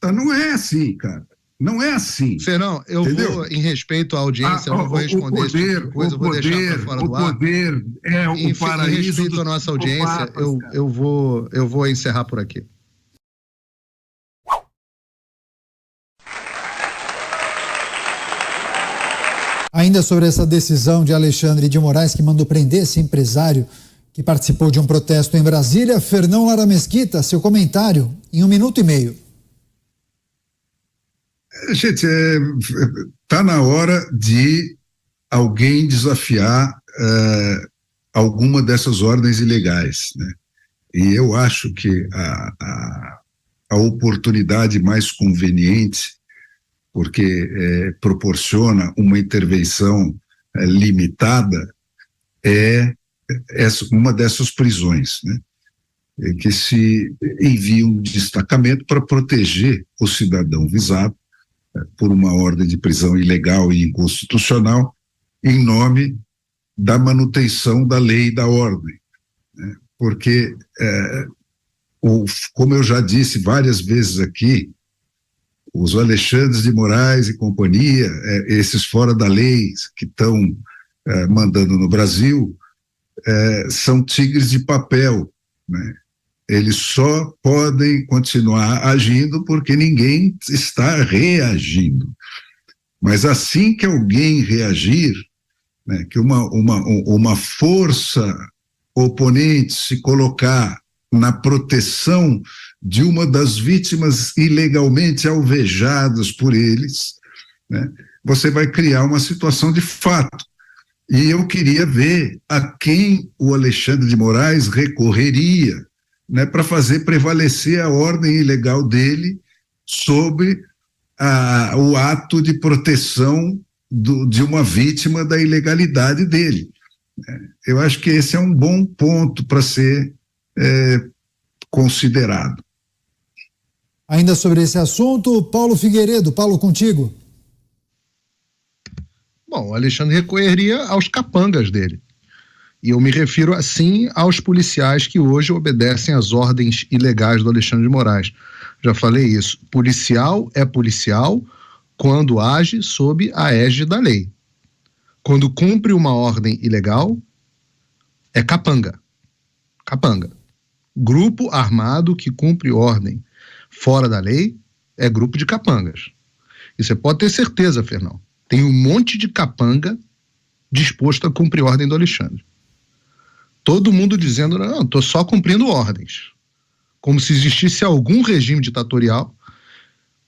Não é assim, cara. Não é assim. Fernão, eu entendeu? vou, em respeito à audiência, eu não vou responder esse tipo de coisa, eu vou deixar para fora do ar. O poder é o paraíso. Em respeito à nossa audiência, eu vou encerrar por aqui. Ainda sobre essa decisão de Alexandre de Moraes, que mandou prender esse empresário que participou de um protesto em Brasília, Fernão Lara Mesquita, seu comentário em 1 minuto e meio. Gente, está na hora de alguém desafiar alguma dessas ordens ilegais, né? E eu acho que a oportunidade mais conveniente, porque proporciona uma intervenção limitada, é uma dessas prisões, né? Que se envia um destacamento para proteger o cidadão visado por uma ordem de prisão ilegal e inconstitucional em nome da manutenção da lei e da ordem, né? Porque, como eu já disse várias vezes aqui, os Alexandres de Moraes e companhia, esses fora da lei que estão mandando no Brasil, são tigres de papel, né? Eles só podem continuar agindo porque ninguém está reagindo. Mas assim que alguém reagir, né, que uma força oponente se colocar na proteção de uma das vítimas ilegalmente alvejadas por eles, né, você vai criar uma situação de fato. E eu queria ver a quem o Alexandre de Moraes recorreria, né, para fazer prevalecer a ordem ilegal dele sobre o ato de proteção de uma vítima da ilegalidade dele. Eu acho que esse é um bom ponto para ser considerado. Ainda sobre esse assunto, Paulo Figueiredo. Paulo, contigo. Bom, o Alexandre recorreria aos capangas dele. E eu me refiro, assim, aos policiais que hoje obedecem às ordens ilegais do Alexandre de Moraes. Já falei isso. Policial é policial quando age sob a égide da lei. Quando cumpre uma ordem ilegal, é capanga. Capanga. Grupo armado que cumpre ordem fora da lei é grupo de capangas. E você pode ter certeza, Fernão, tem um monte de capanga disposto a cumprir ordem do Alexandre. Todo mundo dizendo, não, estou só cumprindo ordens. Como se existisse algum regime ditatorial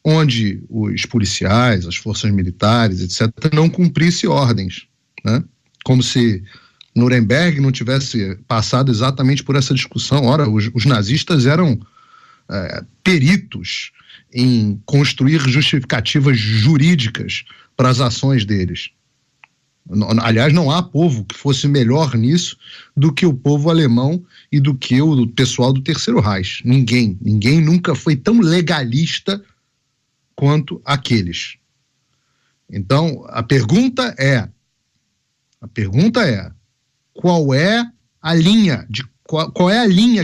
onde os policiais, as forças militares, etc., não cumprissem ordens, né? Como se Nuremberg não tivesse passado exatamente por essa discussão. Ora, os nazistas eram peritos em construir justificativas jurídicas para as ações deles. Aliás, não há povo que fosse melhor nisso do que o povo alemão e do que o pessoal do Terceiro Reich. Ninguém nunca foi tão legalista quanto aqueles. Então, a pergunta é, qual é a linha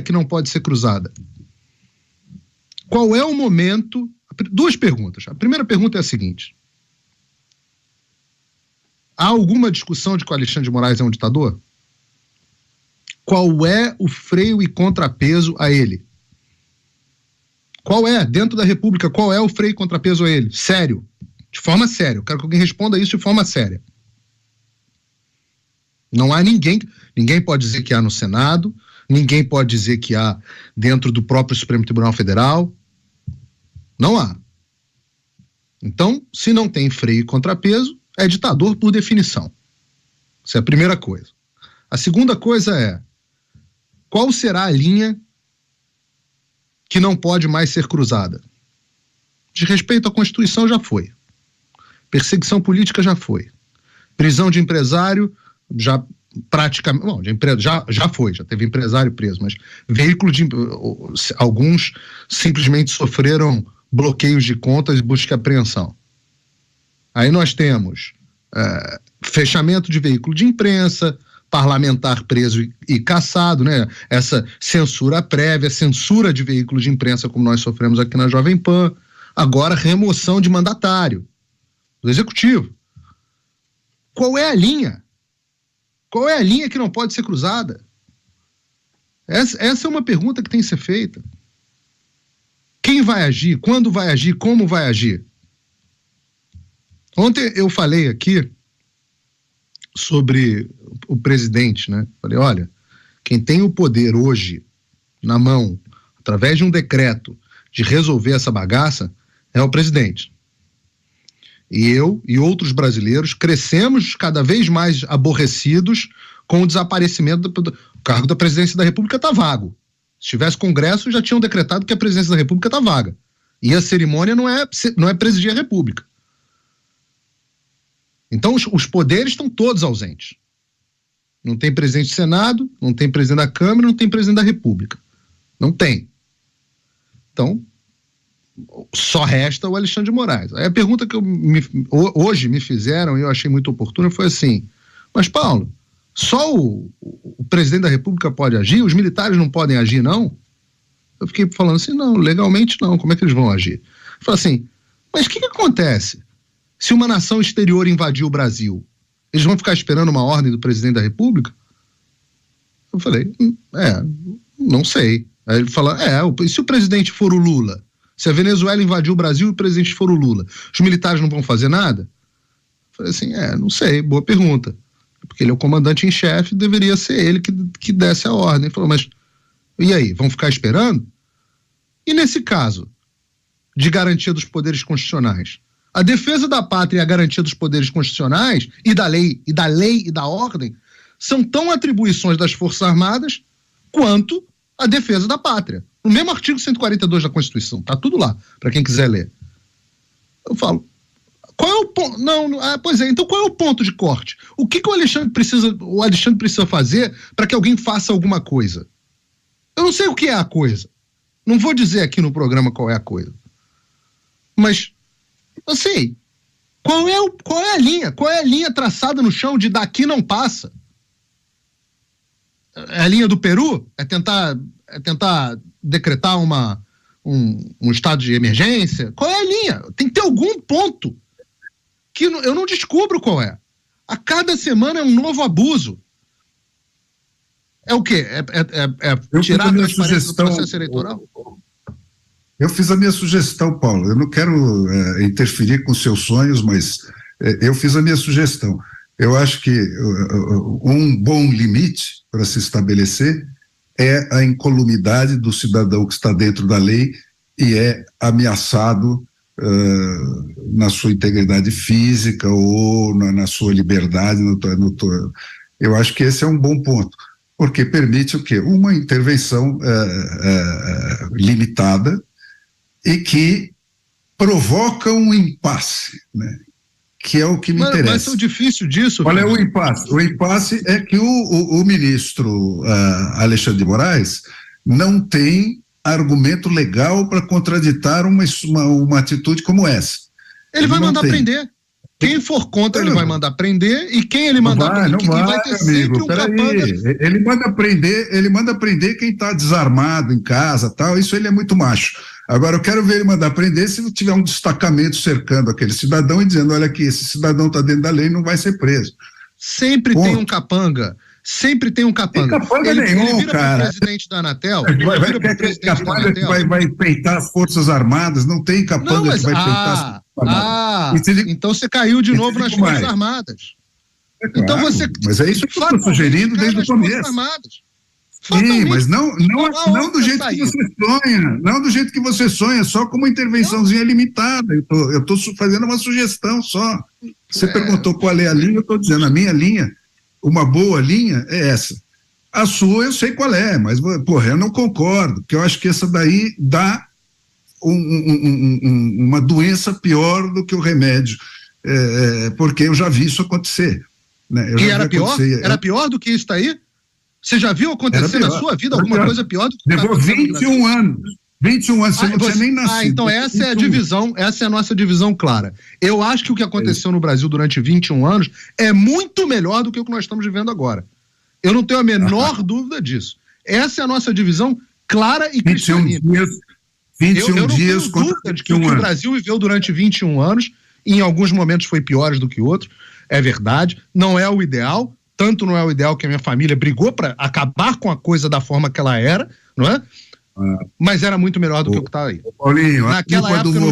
que não pode ser cruzada? Qual é o momento? Duas perguntas. A primeira pergunta é a seguinte: há alguma discussão de que o Alexandre de Moraes é um ditador? Qual é o freio e contrapeso a ele? Qual é, dentro da República, qual é o freio e contrapeso a ele? Sério, de forma séria. Eu quero que alguém responda isso de forma séria. Não há ninguém pode dizer que há no Senado, ninguém pode dizer que há dentro do próprio Supremo Tribunal Federal. Não há. Então, se não tem freio e contrapeso, é ditador por definição. Essa é a primeira coisa. A segunda coisa é, qual será a linha que não pode mais ser cruzada? Desrespeito à Constituição já foi. Perseguição política já foi. Prisão de empresário já praticamente... Bom, já foi, já teve empresário preso, mas alguns simplesmente sofreram bloqueios de contas e busca e apreensão. Aí nós temos fechamento de veículo de imprensa, parlamentar preso e cassado, né? Essa censura prévia, censura de veículos de imprensa, como nós sofremos aqui na Jovem Pan. Agora, remoção de mandatário do executivo. Qual é a linha? Qual é a linha que não pode ser cruzada? Essa é uma pergunta que tem que ser feita. Quem vai agir? Quando vai agir? Como vai agir? Ontem eu falei aqui sobre o presidente, né? Falei, olha, quem tem o poder hoje na mão, através de um decreto, de resolver essa bagaça, é o presidente. E eu e outros brasileiros crescemos cada vez mais aborrecidos com o desaparecimento do cargo da presidência da República. Está vago. Se tivesse Congresso, já tinham decretado que a presidência da República está vaga. E a cerimônia não é presidir a República. Então, os poderes estão todos ausentes. Não tem presidente do Senado, não tem presidente da Câmara, não tem presidente da República. Não tem. Então, só resta o Alexandre de Moraes. Aí a pergunta que hoje me fizeram, e eu achei muito oportuna, foi assim, mas Paulo, só o presidente da República pode agir? Os militares não podem agir, não? Eu fiquei falando assim, não, legalmente não, como é que eles vão agir? Eu falei assim, mas o que acontece se uma nação exterior invadir o Brasil? Eles vão ficar esperando uma ordem do presidente da República? Eu falei, não sei. Aí ele falou, e se o presidente for o Lula? Se a Venezuela invadiu o Brasil e o presidente for o Lula, os militares não vão fazer nada? Eu falei assim, não sei, boa pergunta. Porque ele é o comandante em chefe, deveria ser ele que desse a ordem. Ele falou, mas e aí, vão ficar esperando? E nesse caso de garantia dos poderes constitucionais? A defesa da pátria e a garantia dos poderes constitucionais e da lei e da ordem são tão atribuições das Forças Armadas quanto a defesa da pátria. No mesmo artigo 142 da Constituição, tá tudo lá, para quem quiser ler. Eu falo, qual é o ponto? Então qual é o ponto de corte? O que o Alexandre precisa fazer para que alguém faça alguma coisa? Eu não sei o que é a coisa. Não vou dizer aqui no programa qual é a coisa. Mas eu sei. Qual é a linha? Qual é a linha traçada no chão de daqui não passa? É a linha do Peru? É tentar decretar um estado de emergência? Qual é a linha? Tem que ter algum ponto que eu não descubro qual é. A cada semana é um novo abuso. É o quê? É tirar a transparência do processo eleitoral? Eu fiz a minha sugestão, Paulo. Eu não quero interferir com seus sonhos, mas eu fiz a minha sugestão. Eu acho que um bom limite para se estabelecer é a incolumidade do cidadão que está dentro da lei e é ameaçado na sua integridade física ou na sua liberdade. Eu acho que esse é um bom ponto, porque permite o quê? Uma intervenção limitada e que provoca um impasse, né? Que é o que me interessa. Mas é o difícil disso. Qual é o impasse? O impasse é que o ministro Alexandre de Moraes não tem argumento legal para contraditar uma atitude como essa. Ele vai mandar prender. Quem for contra, ele vai mandar prender, e quem ele mandar prender, vai ter sempre um capanga. Ele manda prender quem está desarmado em casa, tal. Isso ele é muito macho. Agora, eu quero ver ele mandar prender se tiver um destacamento cercando aquele cidadão e dizendo, olha aqui, esse cidadão está dentro da lei e não vai ser preso. Sempre tem um capanga. Sempre tem um capanga. Tem capanga nenhum, cara. Presidente da Anatel. Vai peitar as Forças Armadas, não tem capanga que vai peitar as Forças Armadas. Então você caiu de novo nas Forças Armadas. Claro, então mas é isso que eu estou sugerindo desde o começo. Sim, mas não do jeito que você sonha, não do jeito que você sonha, só com uma intervençãozinha limitada. Eu estou fazendo uma sugestão só. Você perguntou qual é a linha, eu estou dizendo, a minha linha, uma boa linha é essa. A sua eu sei qual é, mas, porra, eu não concordo, porque eu acho que essa daí dá uma doença pior do que o remédio, porque eu já vi isso acontecer. Né? E era pior? Era pior do que isso daí? Você já viu acontecer na sua vida alguma coisa pior do que levou 21 anos. 21 anos, você não tinha nem nascido. Então essa é a divisão, essa é a nossa divisão clara. Eu acho que o que aconteceu no Brasil durante 21 anos é muito melhor do que o que nós estamos vivendo agora. Eu não tenho a menor dúvida disso. Essa é a nossa divisão clara e cristalina. 21 eu não dias tenho contra dúvida de que o que o Brasil viveu durante 21 anos, e em alguns momentos foi piores do que outros, é verdade, não é o ideal, tanto não é o ideal que a minha família brigou para acabar com a coisa da forma que ela era, não é? Mas era muito melhor do que o que está aí. Paulinho, naquela época não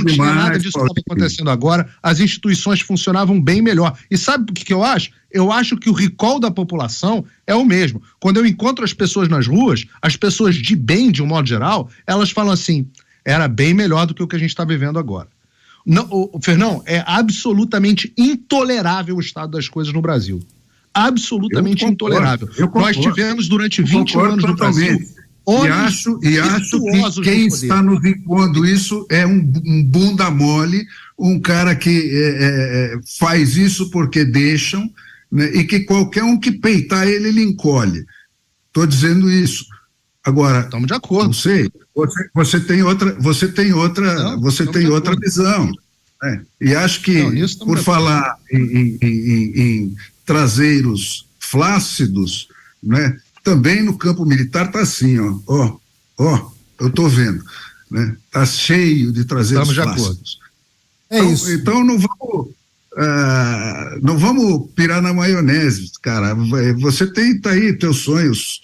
tinha nada disso que estava acontecendo agora, as instituições funcionavam bem melhor. E sabe o que eu acho? Eu acho que o recall da população é o mesmo. Quando eu encontro as pessoas nas ruas, as pessoas de bem, de um modo geral, elas falam assim, era bem melhor do que o que a gente está vivendo agora. Não, Fernão, é absolutamente intolerável o estado das coisas no Brasil. Absolutamente intolerável. Nós tivemos durante 21 anos no Brasil... E acho que quem está nos impondo isso é um bunda mole, um cara que faz isso porque deixam, né, e que qualquer um que peitar ele encolhe. Estou dizendo isso. Agora, estamos de acordo. Não sei. Você tem outra visão. Né? E acho que por falar em traseiros flácidos, né? Também no campo militar está assim, ó, eu estou vendo, né? Está cheio de traseiros flácidos. Isso. Então não vamos pirar na maionese, cara. Você tem aí teus sonhos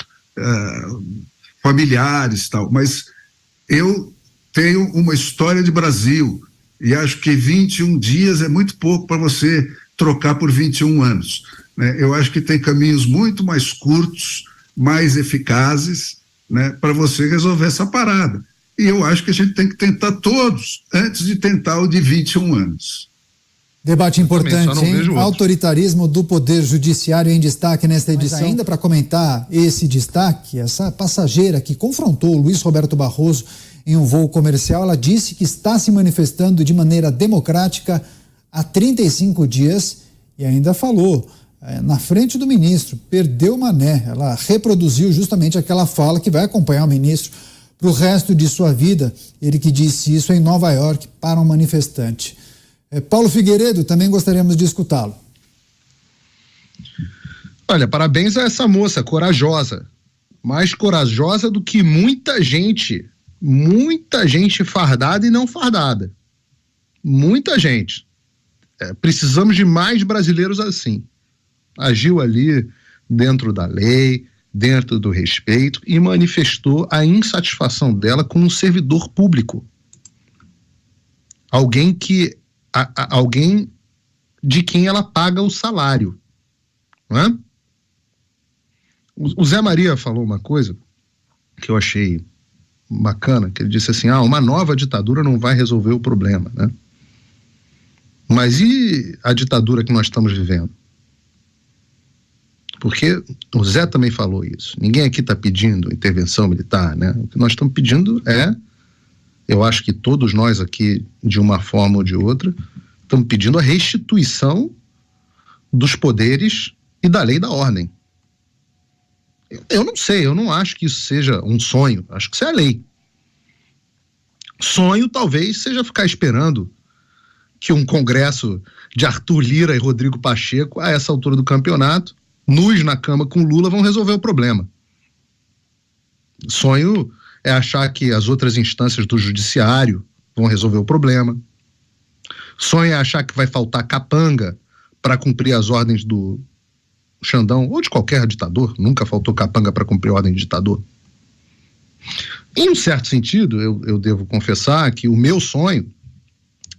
familiares e tal, mas eu tenho uma história de Brasil e acho que 21 dias é muito pouco para você trocar por 21 anos. Né? Eu acho que tem caminhos muito mais curtos, mais eficazes, né, para você resolver essa parada. E eu acho que a gente tem que tentar todos, antes de tentar o de 21 anos. Debate importante, hein? Autoritarismo do Poder Judiciário em destaque nesta edição. Mas ainda para comentar esse destaque, essa passageira que confrontou o Luiz Roberto Barroso em um voo comercial, ela disse que está se manifestando de maneira democrática há 35 dias e ainda falou... na frente do ministro, perdeu o mané. Ela reproduziu justamente aquela fala que vai acompanhar o ministro para o resto de sua vida. Ele que disse isso em Nova York para um manifestante. Paulo Figueiredo, também gostaríamos de escutá-lo. Olha, parabéns a essa moça, corajosa. Mais corajosa do que muita gente fardada e não fardada. Muita gente. Precisamos de mais brasileiros assim. Agiu ali dentro da lei, dentro do respeito e manifestou a insatisfação dela com um servidor público. Alguém de quem ela paga o salário. Não é? O Zé Maria falou uma coisa que eu achei bacana, que ele disse assim, uma nova ditadura não vai resolver o problema, né? Mas e a ditadura que nós estamos vivendo? Porque o Zé também falou isso. Ninguém aqui está pedindo intervenção militar, né? O que nós estamos pedindo eu acho que todos nós aqui, de uma forma ou de outra, estamos pedindo a restituição dos poderes e da lei e da ordem. Eu não sei, eu não acho que isso seja um sonho, acho que isso é a lei. Sonho talvez seja ficar esperando que um congresso de Arthur Lira e Rodrigo Pacheco, a essa altura do campeonato, nus na cama com Lula, vão resolver o problema. Sonho é achar que as outras instâncias do judiciário vão resolver o problema. Sonho é achar que vai faltar capanga para cumprir as ordens do Xandão, ou de qualquer ditador. Nunca faltou capanga para cumprir a ordem de ditador. Em um certo sentido, eu devo confessar que o meu sonho,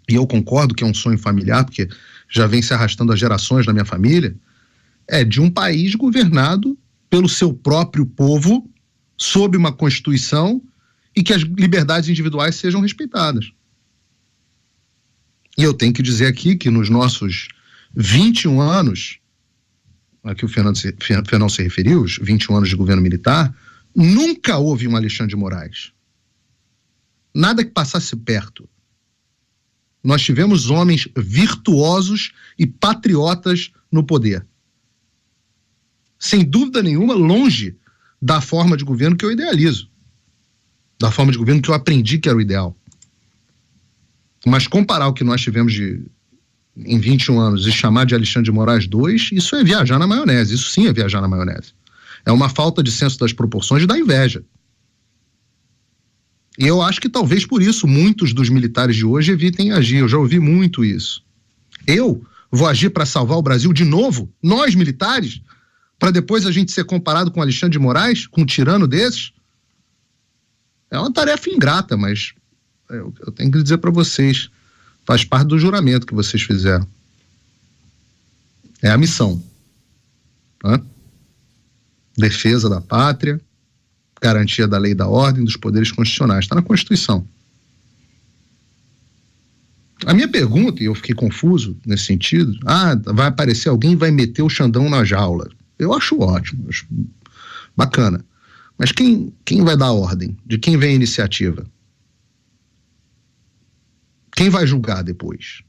e eu concordo que é um sonho familiar, porque já vem se arrastando há gerações na minha família, é de um país governado pelo seu próprio povo, sob uma Constituição, e que as liberdades individuais sejam respeitadas. E eu tenho que dizer aqui que nos nossos 21 anos, a que o Fernão se referiu, os 21 anos de governo militar, nunca houve um Alexandre de Moraes. Nada que passasse perto. Nós tivemos homens virtuosos e patriotas no poder. Sem dúvida nenhuma, longe da forma de governo que eu idealizo. Da forma de governo que eu aprendi que era o ideal. Mas comparar o que nós tivemos em 21 anos e chamar de Alexandre de Moraes II, isso é viajar na maionese. Isso sim é viajar na maionese. É uma falta de senso das proporções e da inveja. E eu acho que talvez por isso muitos dos militares de hoje evitem agir. Eu já ouvi muito isso. Eu vou agir para salvar o Brasil de novo? Nós, militares? Para depois a gente ser comparado com Alexandre de Moraes? Com um tirano desses? É uma tarefa ingrata, mas eu tenho que dizer para vocês, faz parte do juramento que vocês fizeram. É a missão. Defesa da pátria, garantia da lei e da ordem, dos poderes constitucionais. Está na Constituição. A minha pergunta, e eu fiquei confuso nesse sentido, vai aparecer alguém e vai meter o Xandão na jaula. Eu acho ótimo, acho bacana. Mas quem vai dar a ordem? De quem vem a iniciativa? Quem vai julgar depois?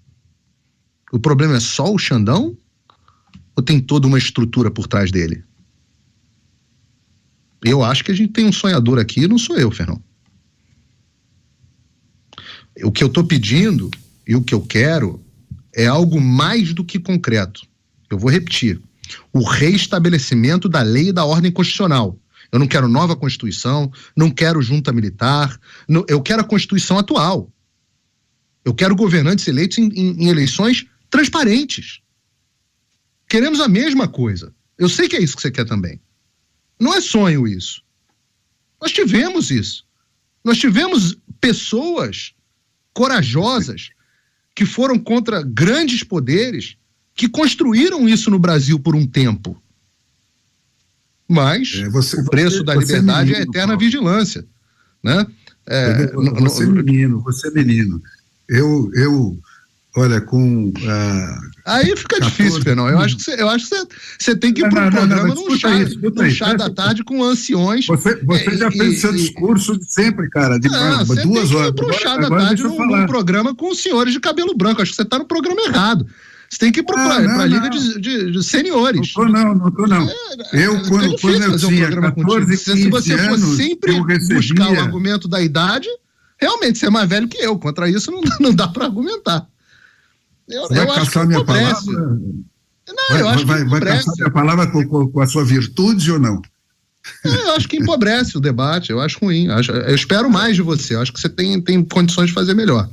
O problema é só o Xandão? Ou tem toda uma estrutura por trás dele? Eu acho que a gente tem um sonhador aqui, não sou eu, Fernão. O que eu estou pedindo e o que eu quero é algo mais do que concreto. Eu vou repetir. O reestabelecimento da lei e da ordem constitucional. Eu não quero nova Constituição, não quero junta militar, eu quero a Constituição atual. Eu quero governantes eleitos em eleições transparentes. Queremos a mesma coisa. Eu sei que é isso que você quer também. Não é sonho isso. Nós tivemos isso. Nós tivemos pessoas corajosas que foram contra grandes poderes que construíram isso no Brasil por um tempo. Mas o preço da liberdade é a eterna vigilância. Né? Você é menino. Eu olha, com... Aí fica 14, difícil, Fernão. Eu acho que você tem que ir para um programa num chá da tarde com anciões. Você já fez seu discurso de sempre, cara, de 2 horas. Você tem que ir para um chá da tarde num programa com senhores de cabelo branco. Acho que você está no programa errado. Você tem que ir para a Liga de Seniores. Não tô não. Quando eu tinha 14, 15 se você for anos, sempre buscar o argumento da idade, realmente você é mais velho que eu. Contra isso não dá para argumentar. Você vai caçar minha palavra? Não, eu acho que vai caçar minha palavra com a sua virtude ou não? Eu acho que empobrece o debate, eu acho ruim. Eu espero mais de você, eu acho que você tem condições de fazer melhor.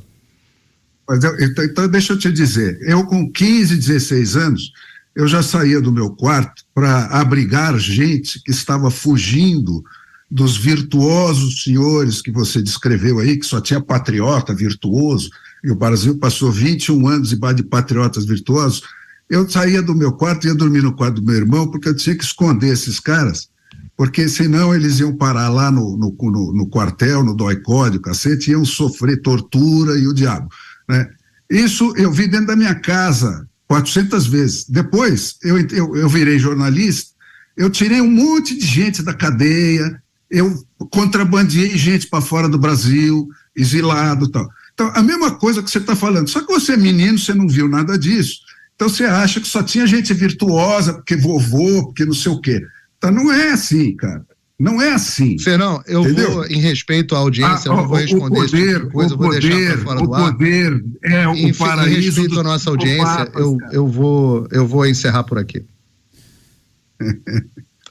Mas então deixa eu te dizer, eu com 15, 16 anos, eu já saía do meu quarto para abrigar gente que estava fugindo dos virtuosos senhores que você descreveu aí, que só tinha patriota virtuoso, e o Brasil passou 21 anos debaixo de patriotas virtuosos. Eu saía do meu quarto e ia dormir no quarto do meu irmão, porque eu tinha que esconder esses caras, porque senão eles iam parar lá no quartel, no DOI-CODE, o cacete, iam sofrer tortura e o diabo. Né? Isso eu vi dentro da minha casa 400 vezes. Depois, eu virei jornalista, eu tirei um monte de gente da cadeia, eu contrabandeei gente para fora do Brasil, exilado e tal. Então, a mesma coisa que você está falando, só que você é menino, você não viu nada disso. Então, você acha que só tinha gente virtuosa, porque vovô, porque não sei o quê. Então, não é assim, cara. Não é assim. Fernão, eu vou, em respeito à audiência, eu não vou responder esse tipo de coisa, eu vou deixar para fora do ar. O poder é o paraíso. Em respeito à nossa audiência, eu vou encerrar por aqui.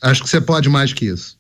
Acho que você pode mais que isso.